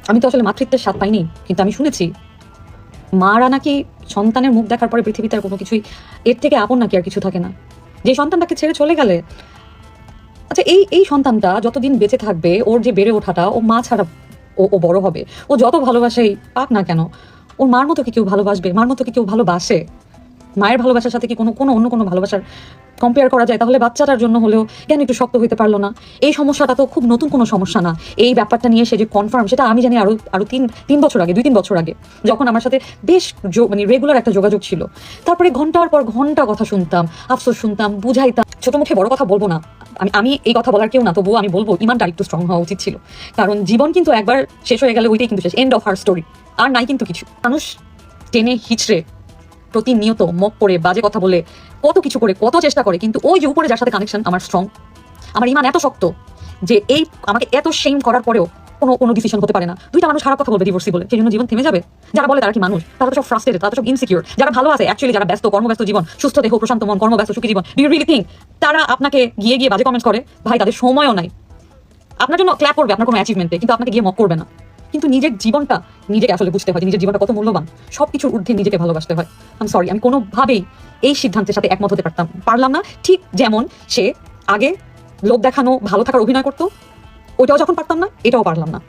আমি তো আসলে মাতৃত্বের স্বাদ পাইনি, কিন্তু আমি শুনেছি মারা নাকি সন্তানের মুখ দেখার পরে পৃথিবীতে আর কোনো কিছুই এর থেকে আপন নাকি আর কিছু থাকে না। যে সন্তানটাকে ছেড়ে চলে গেলে, আচ্ছা এই এই সন্তানটা যতদিন বেঁচে থাকবে, ওর যে বেড়ে ওঠাটা, ও মা ছাড়া ও বড় হবে, ও যত ভালোবাসাই পাক না কেন, ওর মার মতো কি কেউ ভালোবাসবে? মার মতো কি কেউ ভালোবাসে? মায়ের ভালোবাসার সাথে কি কোনো অন্য কোনো ভালোবাসার কম্পেয়ার করা যায়? তাহলে বাচ্চাটার জন্য হলেও কেন একটু শক্ত হইতে পারলো না? এই সমস্যাটা তো খুব নতুন কোনো সমস্যা না। এই ব্যাপারটা নিয়ে সে যে কনফার্ম, সেটা আমি জানি আরো তিন বছর আগে, 2-3 বছর আগে, যখন আমার সাথে বেশ মানে রেগুলার একটা যোগাযোগ ছিল। তারপরে ঘন্টার পর ঘন্টা কথা শুনতাম, আফসোস শুনতাম, বুঝাইতাম। ছোট মুখে বড় কথা বলবো না, আমি এই কথা বলার কেউ না, তবুও আমি বলবো ইমানটা একটু স্ট্রং হওয়া উচিত ছিল। কারণ জীবন কিন্তু একবার শেষ হয়ে গেলে ওইটাই কিন্তু শেষ, এন্ড অফ হার স্টোরি। আর নাই কিন্তু কিছু। মানুষ টেনে হিচড়ে প্রতিনিয়ত মক করে, বাজে কথা বলে, কত কিছু করে, কত চেষ্টা করে, কিন্তু ওই যে উপরে যার সাথে কানেকশন আমার স্ট্রং, আমার ইমান এত শক্ত যে এই আমাকে এত শেম করার পরেও কোনো ডিসিশন হতে পারে না। দুইটা মানুষ খারাপ কথা বলবে ডিভোর্সি বলে, সেই জন্য জীবন থেমে যাবে? যারা বলে তারা কি মানুষ? তারা তো সব ফ্রাস্ট্রেটেড, তারা তো সব ইনসিকিউর। যারা ভালো আছে অ্যাকচুয়ালি, যারা ব্যস্ত, কর্মব্যস্ত জীবন, সুস্থ দেহ, প্রশান্ত মন, কর্মব্যস্ত সুখী জীবন, ডু ইউ রিয়েলি থিঙ্ক তারা আপনাকে গিয়ে বাজে কমেন্টস করে? ভাই, তাদের সময়ও নাই। আপনার জন্য ক্ল্যাপ করবে আপনার কোনো অ্যাচিভমেন্টে, কিন্তু আপনাকে গিয়ে মক করবে না। কিন্তু নিজের জীবনটা নিজেকে আসলে বুঝতে হয়, নিজের জীবনটা কত মূল্যবান। সবকিছুর ঊর্ধ্বে নিজেকে ভালোবাসতে হয়। আমি সরি, আমি কোনোভাবেই এই সিদ্ধান্তের সাথে একমত হতে পারলাম না। ঠিক যেমন সে আগে লোক দেখানো, ভালো থাকার অভিনয় করতো, ওইটাও যখন পারতাম না, এটাও পারলাম না।